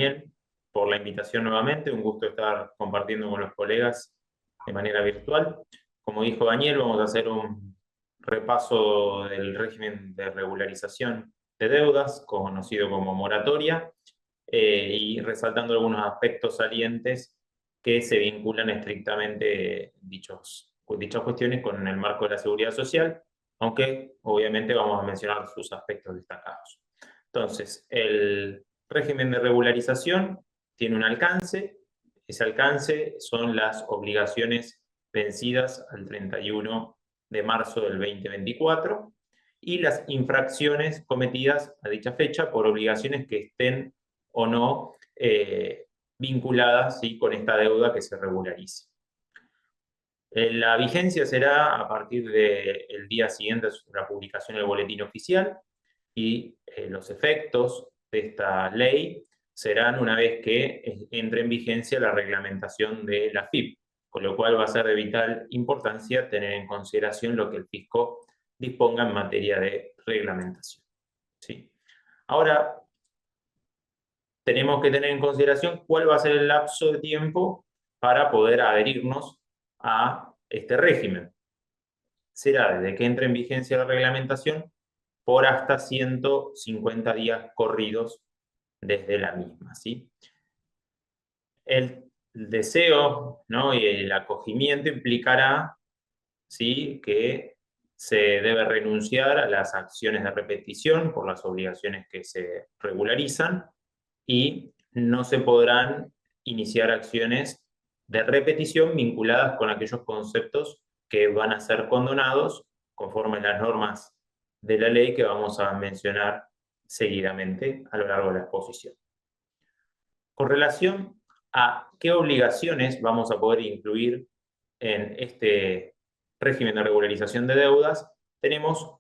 Daniel, por la invitación nuevamente. Un gusto estar compartiendo con los colegas de manera virtual. Como dijo Daniel, vamos a hacer un repaso del régimen de regularización de deudas, conocido como moratoria, y resaltando algunos aspectos salientes que se vinculan estrictamente dichas cuestiones con el marco de la seguridad social, aunque obviamente vamos a mencionar sus aspectos destacados. Entonces, el régimen de regularización tiene un alcance. Ese alcance son las obligaciones vencidas al 31 de marzo del 2024 y las infracciones cometidas a dicha fecha por obligaciones que estén o no vinculadas, ¿sí?, con esta deuda que se regularice. La vigencia será a partir del día siguiente a la publicación del boletín oficial y los efectos de esta ley serán una vez que entre en vigencia la reglamentación de la FIP, con lo cual va a ser de vital importancia tener en consideración lo que el fisco disponga en materia de reglamentación. ¿Sí? Ahora, tenemos que tener en consideración cuál va a ser el lapso de tiempo para poder adherirnos a este régimen. Será desde que entre en vigencia la reglamentación por hasta 150 días corridos desde la misma, ¿sí? El deseo, ¿no?, y el acogimiento implicará, ¿sí?, que se debe renunciar a las acciones de repetición por las obligaciones que se regularizan y no se podrán iniciar acciones de repetición vinculadas con aquellos conceptos que van a ser condonados conforme a las normas de la ley que vamos a mencionar seguidamente a lo largo de la exposición. Con relación a qué obligaciones vamos a poder incluir en este régimen de regularización de deudas, tenemos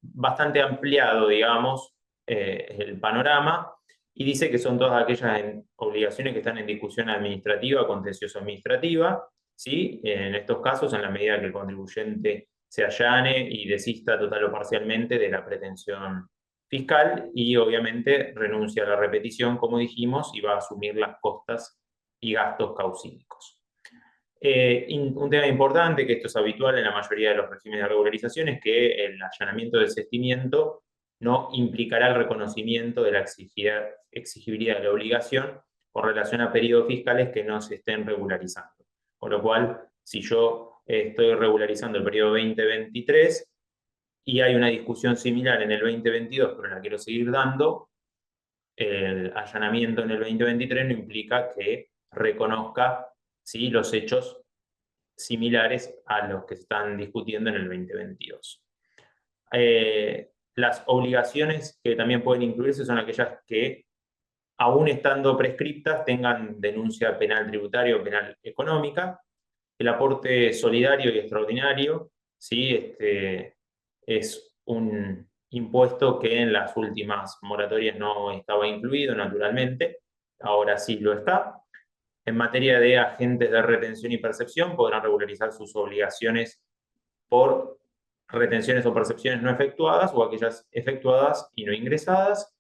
bastante ampliado, digamos, el panorama, y dice que son todas aquellas obligaciones que están en discusión administrativa, contencioso administrativa, ¿sí? En estos casos, en la medida que el contribuyente se allane y desista total o parcialmente de la pretensión fiscal y obviamente renuncia a la repetición, como dijimos, y va a asumir las costas y gastos causídicos. Un tema importante, que esto es habitual en la mayoría de los regímenes de regularización, es que el allanamiento de desistimiento no implicará el reconocimiento de la exigibilidad de la obligación con relación a periodos fiscales que no se estén regularizando. Con lo cual, si yo estoy regularizando el periodo 2023 y hay una discusión similar en el 2022, pero la quiero seguir dando, el allanamiento en el 2023 no implica que reconozca, ¿sí?, los hechos similares a los que se están discutiendo en el 2022. Las obligaciones que también pueden incluirse son aquellas que, aún estando prescriptas, tengan denuncia penal tributaria o penal económica. El aporte solidario y extraordinario, ¿sí?, es un impuesto que en las últimas moratorias no estaba incluido, naturalmente, ahora sí lo está. En materia de agentes de retención y percepción, podrán regularizar sus obligaciones por retenciones o percepciones no efectuadas o aquellas efectuadas y no ingresadas.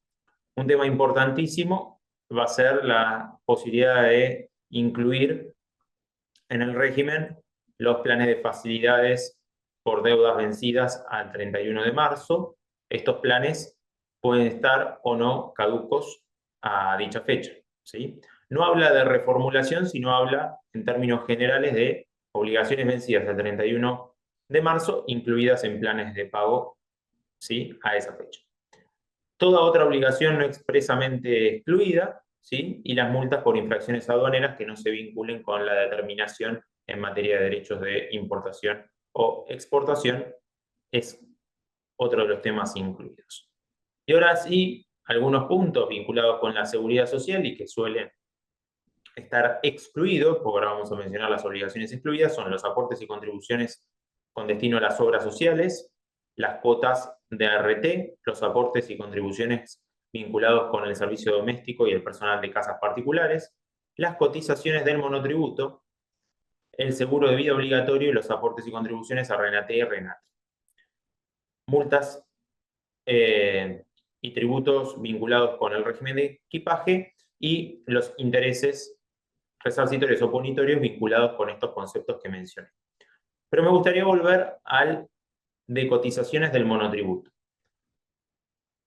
Un tema importantísimo va a ser la posibilidad de incluir en el régimen los planes de facilidades por deudas vencidas al 31 de marzo. Estos planes pueden estar o no caducos a dicha fecha, ¿sí? No habla de reformulación, sino habla en términos generales de obligaciones vencidas al 31 de marzo, incluidas en planes de pago, ¿sí?, a esa fecha. Toda otra obligación no expresamente excluida, ¿sí?, y las multas por infracciones aduaneras que no se vinculen con la determinación en materia de derechos de importación o exportación es otro de los temas incluidos. Y ahora sí, algunos puntos vinculados con la seguridad social y que suelen estar excluidos, porque ahora vamos a mencionar las obligaciones excluidas, son los aportes y contribuciones con destino a las obras sociales, las cuotas de ART, los aportes y contribuciones vinculados con el servicio doméstico y el personal de casas particulares, las cotizaciones del monotributo, el seguro de vida obligatorio y los aportes y contribuciones a RENATE y RENAT. Multas y tributos vinculados con el régimen de equipaje y los intereses resarcitorios o punitorios vinculados con estos conceptos que mencioné. Pero me gustaría volver al de cotizaciones del monotributo.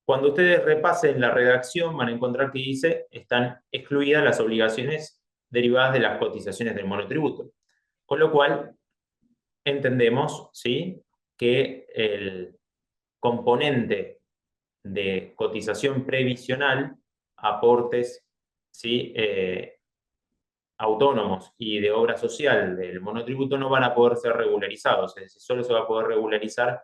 Cuando ustedes repasen la redacción van a encontrar que dice están excluidas las obligaciones derivadas de las cotizaciones del monotributo. Con lo cual entendemos, ¿sí?, que el componente de cotización previsional, aportes, ¿sí?, autónomos y de obra social del monotributo no van a poder ser regularizados, es decir, solo se va a poder regularizar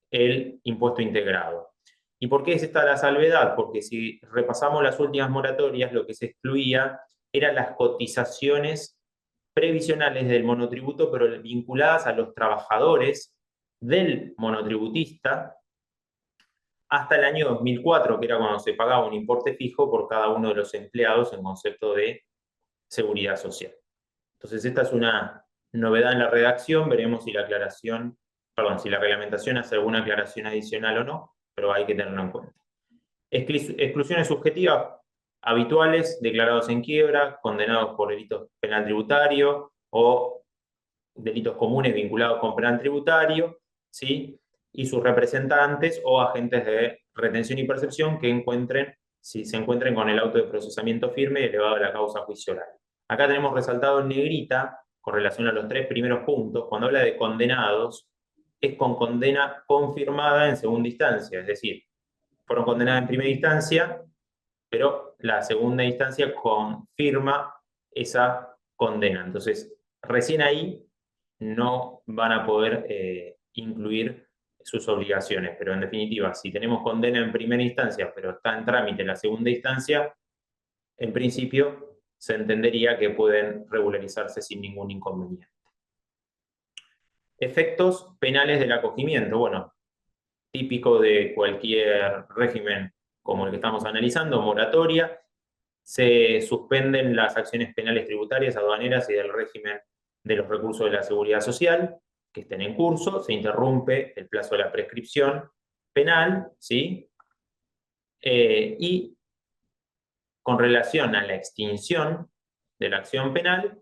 el impuesto integrado. ¿Y por qué es esta la salvedad? Porque si repasamos las últimas moratorias, lo que se excluía eran las cotizaciones previsionales del monotributo, pero vinculadas a los trabajadores del monotributista hasta el año 2004, que era cuando se pagaba un importe fijo por cada uno de los empleados en concepto de seguridad social. Entonces, esta es una novedad en la redacción, veremos si la reglamentación hace alguna aclaración adicional o no, pero hay que tenerlo en cuenta. Exclusiones subjetivas habituales, declarados en quiebra, condenados por delitos penal tributario o delitos comunes vinculados con penal tributario, ¿sí?, y sus representantes o agentes de retención y percepción que se encuentren con el auto de procesamiento firme elevado a la causa a juicio oral. Acá tenemos resaltado en negrita, con relación a los 3 primeros puntos, cuando habla de condenados, es con condena confirmada en segunda instancia, es decir, fueron condenadas en primera instancia, pero la segunda instancia confirma esa condena. Entonces, recién ahí no van a poder incluir sus obligaciones, pero en definitiva, si tenemos condena en primera instancia, pero está en trámite la segunda instancia, en principio se entendería que pueden regularizarse sin ningún inconveniente. Efectos penales del acogimiento. Bueno, típico de cualquier régimen como el que estamos analizando, moratoria. Se suspenden las acciones penales tributarias, aduaneras y del régimen de los recursos de la seguridad social que estén en curso. Se interrumpe el plazo de la prescripción penal, ¿sí? Y con relación a la extinción de la acción penal,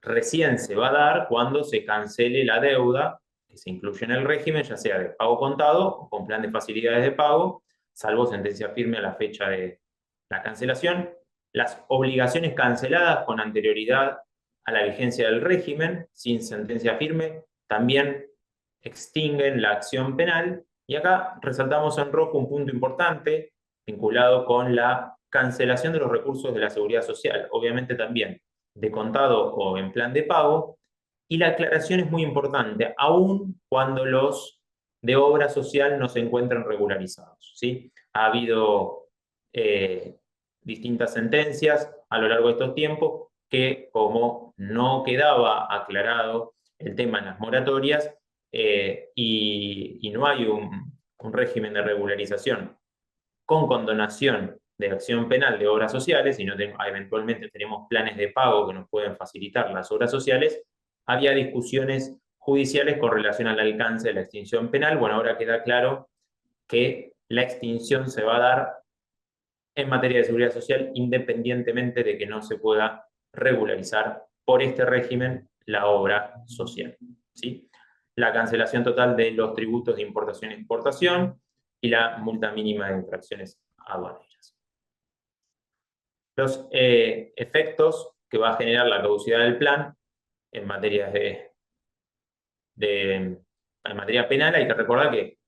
recién se va a dar cuando se cancele la deuda que se incluye en el régimen, ya sea de pago contado o con plan de facilidades de pago, salvo sentencia firme a la fecha de la cancelación. Las obligaciones canceladas con anterioridad a la vigencia del régimen, sin sentencia firme, también extinguen la acción penal. Y acá resaltamos en rojo un punto importante vinculado con la cancelación de los recursos de la seguridad social, obviamente también de contado o en plan de pago. Y la aclaración es muy importante, aun cuando los de obra social no se encuentran regularizados, ¿sí? Ha habido distintas sentencias a lo largo de estos tiempos que, como no quedaba aclarado el tema en las moratorias y no hay un régimen de regularización con condonación de acción penal de obras sociales, sino eventualmente tenemos planes de pago que nos pueden facilitar las obras sociales, había discusiones judiciales con relación al alcance de la extinción penal. Bueno, ahora queda claro que la extinción se va a dar en materia de seguridad social independientemente de que no se pueda regularizar por este régimen la obra social, ¿sí? La cancelación total de los tributos de importación e exportación y la multa mínima de infracciones aduaneras. Los efectos que va a generar la caducidad del plan en materia en materia penal, hay que recordar que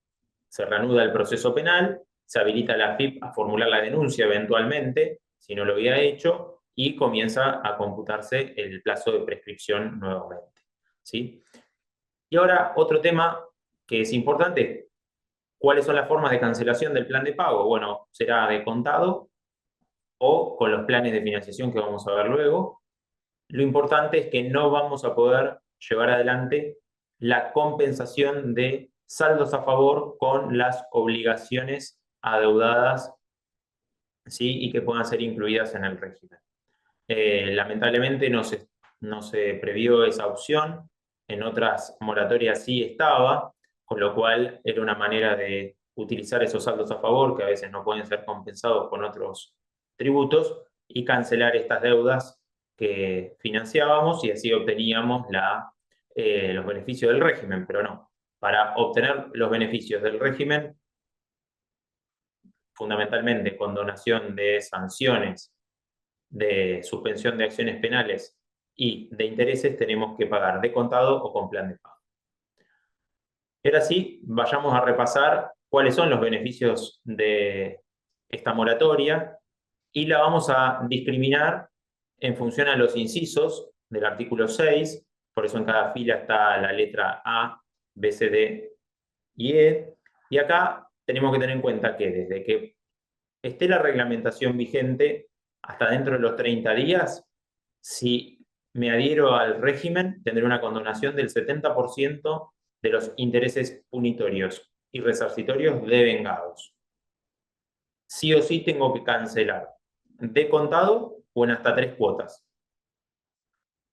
se reanuda el proceso penal, se habilita la AFIP a formular la denuncia eventualmente, si no lo había hecho, y comienza a computarse el plazo de prescripción nuevamente, ¿sí? Y ahora otro tema que es importante, ¿cuáles son las formas de cancelación del plan de pago? Bueno, será de contado o con los planes de financiación que vamos a ver luego. Lo importante es que no vamos a poder llevar adelante la compensación de saldos a favor con las obligaciones adeudadas, ¿sí?, y que puedan ser incluidas en el régimen. Lamentablemente no se previó esa opción, en otras moratorias sí estaba, con lo cual era una manera de utilizar esos saldos a favor que a veces no pueden ser compensados con otros tributos y cancelar estas deudas que financiábamos y así obteníamos los beneficios del régimen, pero no. Para obtener los beneficios del régimen, fundamentalmente condonación de sanciones, de suspensión de acciones penales y de intereses, tenemos que pagar de contado o con plan de pago. Y ahora sí, vayamos a repasar cuáles son los beneficios de esta moratoria y la vamos a discriminar en función a los incisos del artículo 6, por eso en cada fila está la letra A, B, C, D y E. Y acá tenemos que tener en cuenta que desde que esté la reglamentación vigente hasta dentro de los 30 días, si me adhiero al régimen, tendré una condonación del 70% de los intereses punitorios y resarcitorios devengados. Sí o sí tengo que cancelar de contado o en hasta 3 cuotas.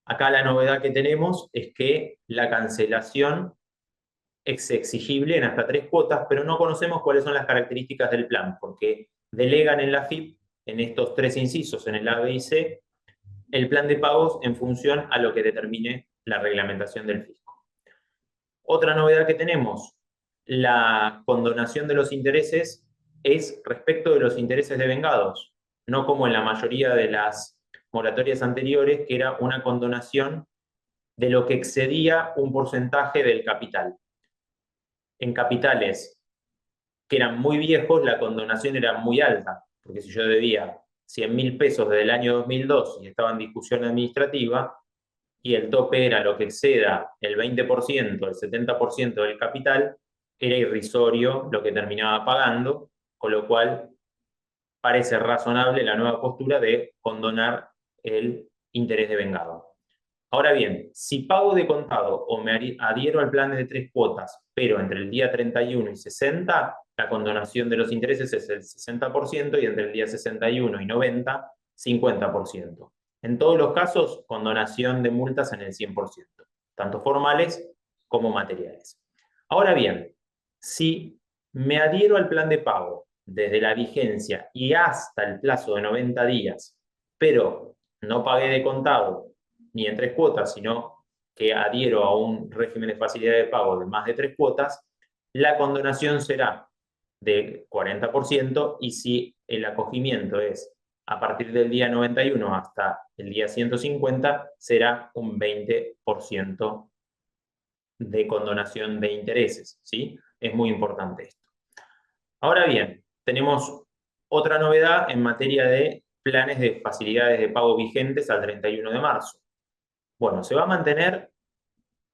Acá la novedad que tenemos es que la cancelación es exigible en hasta 3 cuotas, pero no conocemos cuáles son las características del plan, porque delegan en la FIP, en estos 3 incisos, en el A, B y C, el plan de pagos en función a lo que determine la reglamentación del fisco. Otra novedad que tenemos, la condonación de los intereses es respecto de los intereses devengados, no como en la mayoría de las moratorias anteriores, que era una condonación de lo que excedía un porcentaje del capital. En capitales que eran muy viejos, la condonación era muy alta, porque si yo debía 100.000 pesos desde el año 2002 y estaba en discusión administrativa, y el tope era lo que exceda el 20%, el 70% del capital, era irrisorio lo que terminaba pagando, con lo cual parece razonable la nueva postura de condonar el interés devengado. Ahora bien, si pago de contado o me adhiero al plan de 3 cuotas, pero entre el día 31 y 60, la condonación de los intereses es el 60% y entre el día 61 y 90, 50%. En todos los casos, condonación de multas en el 100%, tanto formales como materiales. Ahora bien, si me adhiero al plan de pago desde la vigencia y hasta el plazo de 90 días, pero no pagué de contado ni en 3 cuotas, sino que adhiero a un régimen de facilidad de pago de más de 3 cuotas, la condonación será de 40% y si el acogimiento es a partir del día 91 hasta el día 150, será un 20% de condonación de intereses, ¿sí? Es muy importante esto. Ahora bien, tenemos otra novedad en materia de planes de facilidades de pago vigentes al 31 de marzo. Bueno, se va a mantener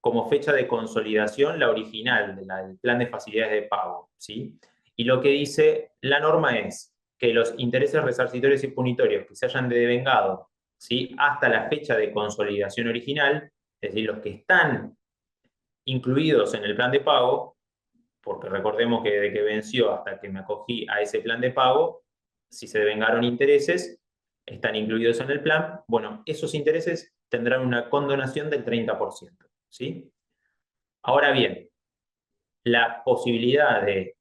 como fecha de consolidación la original del plan de facilidades de pago, ¿sí? Y lo que dice la norma es que los intereses resarcitorios y punitorios que se hayan devengado, ¿sí?, hasta la fecha de consolidación original, es decir, los que están incluidos en el plan de pago, porque recordemos que desde que venció hasta que me acogí a ese plan de pago, si se devengaron intereses, están incluidos en el plan, bueno, esos intereses tendrán una condonación del 30%, ¿sí? Ahora bien, la posibilidad de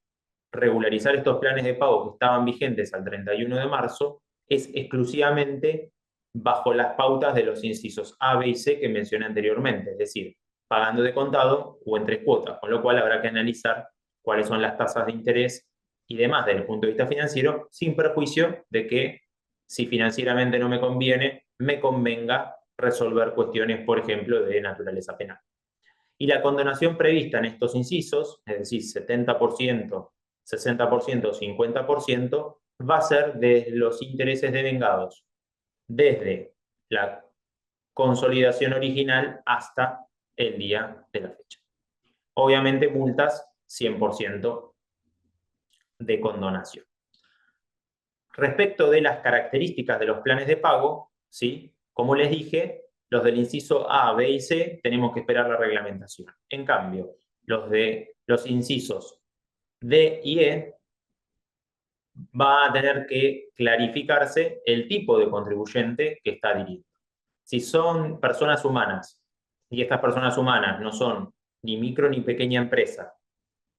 regularizar estos planes de pago que estaban vigentes al 31 de marzo es exclusivamente bajo las pautas de los incisos A, B y C que mencioné anteriormente, es decir, pagando de contado o en 3 cuotas, con lo cual habrá que analizar cuáles son las tasas de interés y demás desde el punto de vista financiero, sin perjuicio de que si financieramente no me conviene, me convenga resolver cuestiones, por ejemplo, de naturaleza penal. Y la condonación prevista en estos incisos, es decir, 70%, 60% o 50%, va a ser de los intereses devengados desde la consolidación original hasta el día de la fecha. Obviamente, multas 100% de condonación. Respecto de las características de los planes de pago, ¿sí?, como les dije, los del inciso A, B y C tenemos que esperar la reglamentación. En cambio, los de los incisos D y E va a tener que clarificarse el tipo de contribuyente que está adhiriendo. Si son personas humanas y estas personas humanas no son ni micro ni pequeña empresa,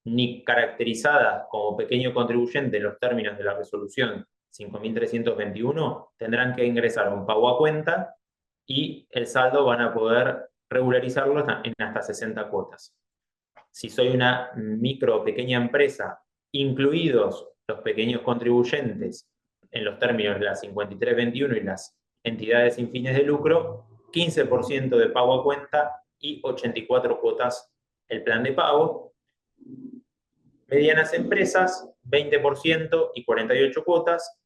ni caracterizadas como pequeño contribuyente en los términos de la resolución 5.321, tendrán que ingresar un pago a cuenta y el saldo van a poder regularizarlo en hasta 60 cuotas. Si soy una micro o pequeña empresa, incluidos los pequeños contribuyentes en los términos de la 5321 y las entidades sin fines de lucro, 15% de pago a cuenta y 84 cuotas el plan de pago. Medianas empresas, 20% y 48 cuotas.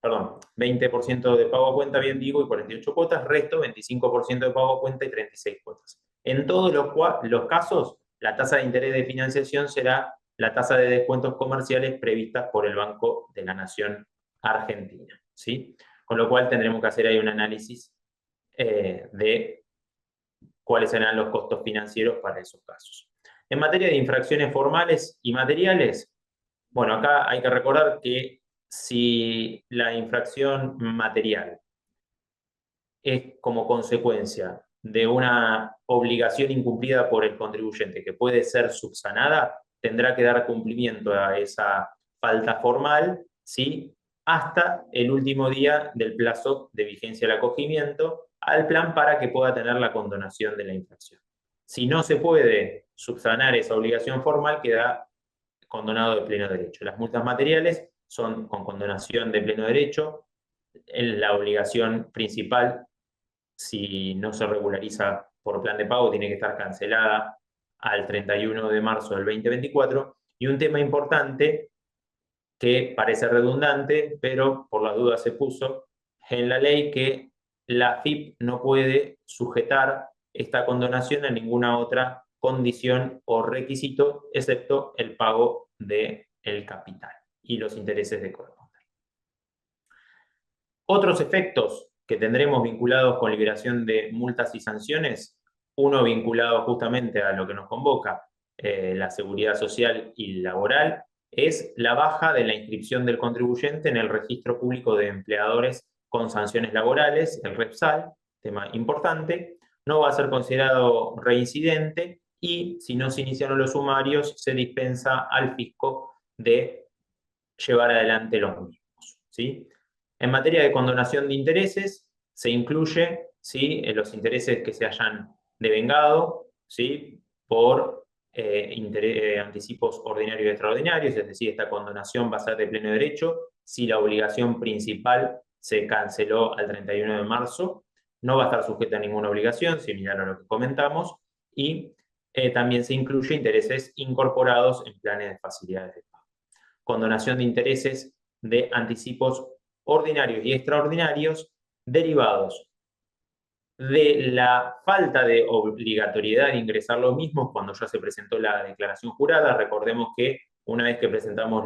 Perdón, 20% de pago a cuenta, bien digo, y 48 cuotas. Resto, 25% de pago a cuenta y 36 cuotas. En todos los casos, la tasa de interés de financiación será la tasa de descuentos comerciales prevista por el Banco de la Nación Argentina, ¿sí? Con lo cual tendremos que hacer ahí un análisis de cuáles serán los costos financieros para esos casos. En materia de infracciones formales y materiales, bueno, acá hay que recordar que si la infracción material es como consecuencia de una obligación incumplida por el contribuyente que puede ser subsanada, tendrá que dar cumplimiento a esa falta formal, ¿sí? Hasta el último día del plazo de vigencia del acogimiento al plan para que pueda tener la condonación de la infracción. Si no se puede subsanar esa obligación formal, queda condonado de pleno derecho. Las multas materiales son con condonación de pleno derecho. La obligación principal, si no se regulariza por plan de pago, tiene que estar cancelada al 31 de marzo del 2024. Y un tema importante que parece redundante, pero por las dudas se puso en la ley, que la AFIP no puede sujetar esta condonación a ninguna otra condición o requisito, excepto el pago del capital y los intereses de correspondencia. Otros efectos que tendremos vinculados con liberación de multas y sanciones, uno vinculado justamente a lo que nos convoca, la seguridad social y laboral, es la baja de la inscripción del contribuyente en el Registro Público de Empleadores con Sanciones Laborales, el REPSAL, tema importante. No va a ser considerado reincidente y, si no se iniciaron los sumarios, se dispensa al fisco de llevar adelante los mismos, ¿sí? En materia de condonación de intereses, se incluye, ¿sí?, los intereses que se hayan devengado, ¿sí?, por anticipos ordinarios y extraordinarios, es decir, esta condonación va a ser de pleno derecho si la obligación principal se canceló al 31 de marzo, no va a estar sujeta a ninguna obligación, similar a lo que comentamos, y también se incluye intereses incorporados en planes de facilidades de pago. Condonación de intereses de anticipos ordinarios y extraordinarios derivados de la falta de obligatoriedad de ingresar los mismos cuando ya se presentó la declaración jurada. Recordemos que una vez que presentamos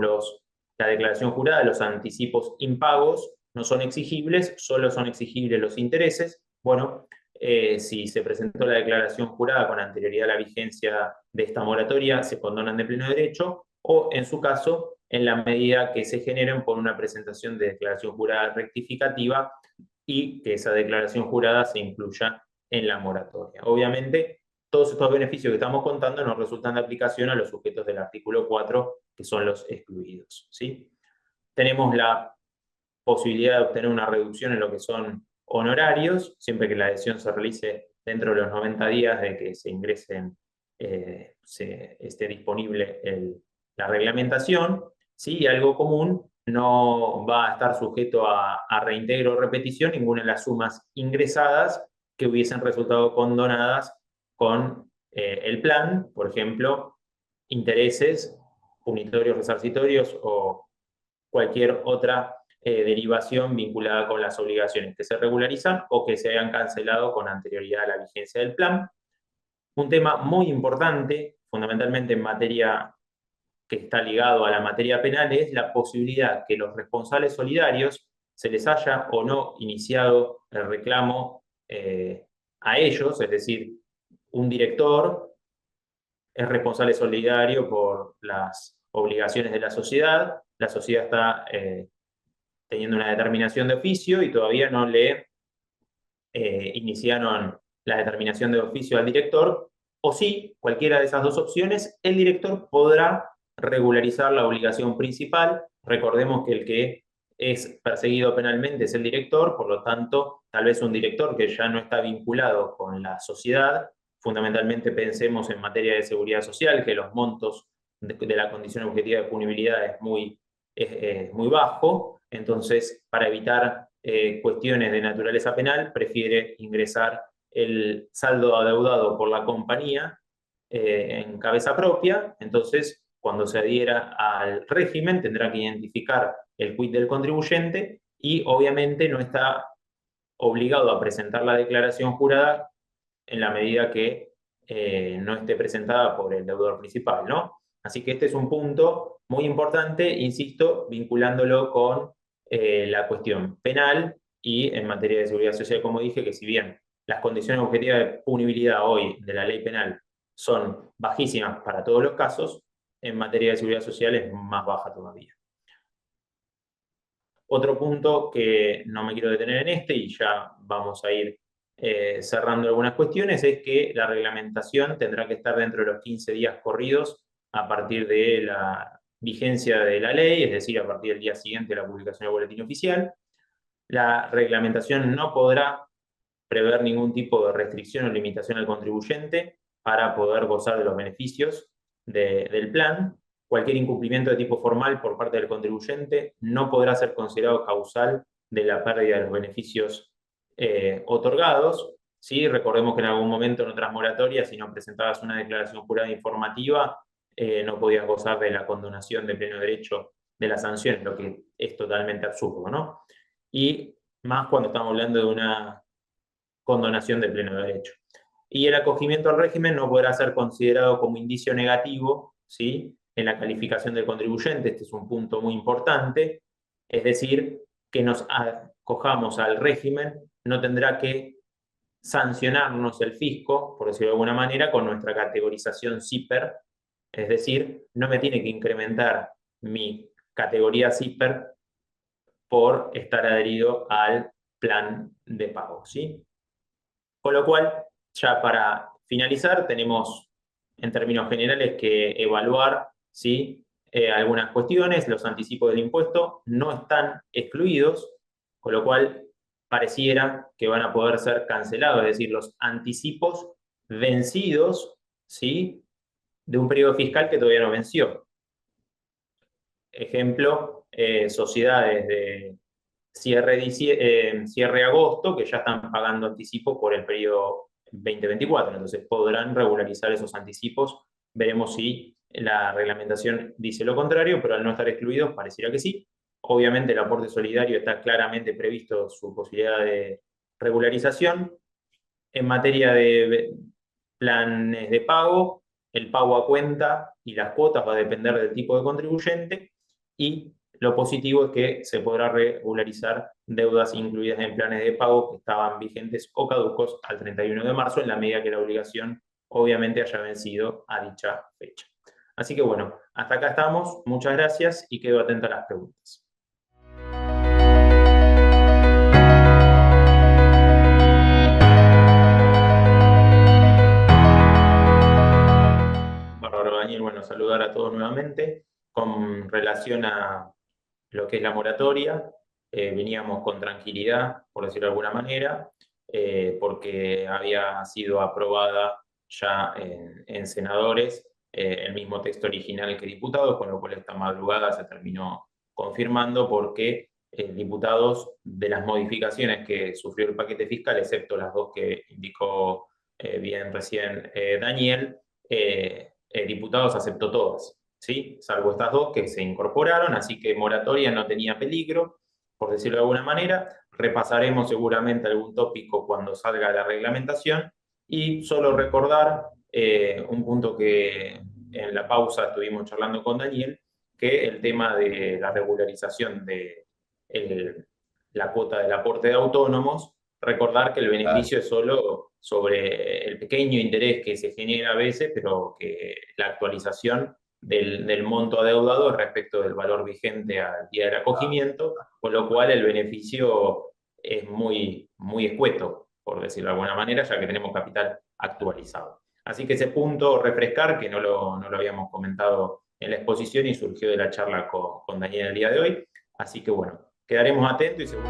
la declaración jurada, los anticipos impagos no son exigibles, solo son exigibles los intereses. Bueno, si se presentó la declaración jurada con anterioridad a la vigencia de esta moratoria, se condonan de pleno derecho, o en su caso, en la medida que se generen por una presentación de declaración jurada rectificativa y que esa declaración jurada se incluya en la moratoria. Obviamente, todos estos beneficios que estamos contando no resultan de aplicación a los sujetos del artículo 4, que son los excluidos, ¿sí? Tenemos la posibilidad de obtener una reducción en lo que son honorarios, siempre que la adhesión se realice dentro de los 90 días de que se ingresen, esté disponible la reglamentación, ¿sí? Y algo común, no va a estar sujeto a reintegro o repetición ninguna de las sumas ingresadas que hubiesen resultado condonadas con el plan, por ejemplo, intereses, punitorios, resarcitorios o cualquier otra derivación vinculada con las obligaciones que se regularizan o que se hayan cancelado con anterioridad a la vigencia del plan. Un tema muy importante, fundamentalmente en materia que está ligado a la materia penal, es la posibilidad que los responsables solidarios se les haya o no iniciado el reclamo a ellos, es decir, un director es responsable solidario por las obligaciones de la sociedad está teniendo una determinación de oficio y todavía no le iniciaron la determinación de oficio al director, o sí, cualquiera de esas dos opciones, el director podrá regularizar la obligación principal. Recordemos que el que es perseguido penalmente es el director, por lo tanto, tal vez un director que ya no está vinculado con la sociedad, fundamentalmente pensemos en materia de seguridad social, que los montos de la condición objetiva de punibilidad es muy bajo, entonces para evitar cuestiones de naturaleza penal, prefiere ingresar el saldo adeudado por la compañía en cabeza propia, entonces cuando se adhiera al régimen tendrá que identificar el quid del contribuyente y obviamente no está obligado a presentar la declaración jurada en la medida que no esté presentada por el deudor principal, ¿no? Así que este es un punto muy importante, insisto, vinculándolo con la cuestión penal y en materia de seguridad social, como dije, que si bien las condiciones objetivas de punibilidad hoy de la ley penal son bajísimas para todos los casos, en materia de seguridad social es más baja todavía. Otro punto que no me quiero detener en este y ya vamos a ir cerrando algunas cuestiones es que la reglamentación tendrá que estar dentro de los 15 días corridos a partir de la vigencia de la ley, es decir, a partir del día siguiente de la publicación del boletín oficial. La reglamentación no podrá prever ningún tipo de restricción o limitación al contribuyente para poder gozar de los beneficios del plan. Cualquier incumplimiento de tipo formal por parte del contribuyente no podrá ser considerado causal de la pérdida de los beneficios otorgados. ¿Sí? Recordemos que en algún momento en otras moratorias, si no presentabas una declaración jurada informativa, no podías gozar de la condonación de pleno derecho de las sanciones, lo que es totalmente absurdo, ¿no? Y más cuando estamos hablando de una condonación de pleno derecho. Y el acogimiento al régimen no podrá ser considerado como indicio negativo, ¿sí? En la calificación del contribuyente, este es un punto muy importante, es decir, que nos acojamos al régimen no tendrá que sancionarnos el fisco, por decirlo de alguna manera, con nuestra categorización CIPER, es decir, no me tiene que incrementar mi categoría CIPER por estar adherido al plan de pago, ¿sí? Con lo cual, ya para finalizar, tenemos en términos generales que evaluar ¿sí? Algunas cuestiones. Los anticipos del impuesto no están excluidos, con lo cual pareciera que van a poder ser cancelados, es decir, los anticipos vencidos ¿sí? de un periodo fiscal que todavía no venció. Ejemplo, sociedades de cierre agosto, que ya están pagando anticipos por el periodo 2024. Entonces podrán regularizar esos anticipos. Veremos si la reglamentación dice lo contrario, pero al no estar excluidos pareciera que sí. Obviamente el aporte solidario está claramente previsto su posibilidad de regularización. En materia de planes de pago, el pago a cuenta y las cuotas va a depender del tipo de contribuyente y lo positivo es que se podrá regularizar deudas incluidas en planes de pago que estaban vigentes o caducos al 31 de marzo en la medida que la obligación obviamente haya vencido a dicha fecha. Así que bueno, hasta acá estamos. Muchas gracias y quedo atento a las preguntas. Bárbaro, Daniel. Bueno, saludar a todos nuevamente. Con relación a lo que es la moratoria, veníamos con tranquilidad, por decirlo de alguna manera, porque había sido aprobada ya en senadores el mismo texto original que diputados, con lo cual esta madrugada se terminó confirmando porque diputados de las modificaciones que sufrió el paquete fiscal, excepto las dos que indicó bien recién Daniel, diputados aceptó todas. ¿Sí? Salvo estas dos que se incorporaron, así que moratoria no tenía peligro, por decirlo de alguna manera. Repasaremos seguramente algún tópico cuando salga la reglamentación y solo recordar un punto que en la pausa estuvimos charlando con Daniel, que el tema de la regularización de la cuota del aporte de autónomos, recordar que el beneficio es solo sobre el pequeño interés que se genera a veces, pero que la actualización del monto adeudado respecto del valor vigente al día del acogimiento, con lo cual el beneficio es muy escueto, por decirlo de alguna manera, ya que tenemos capital actualizado. Así que ese punto refrescar, que no lo habíamos comentado en la exposición y surgió de la charla con Daniel el día de hoy. Así que bueno, quedaremos atentos y seguro.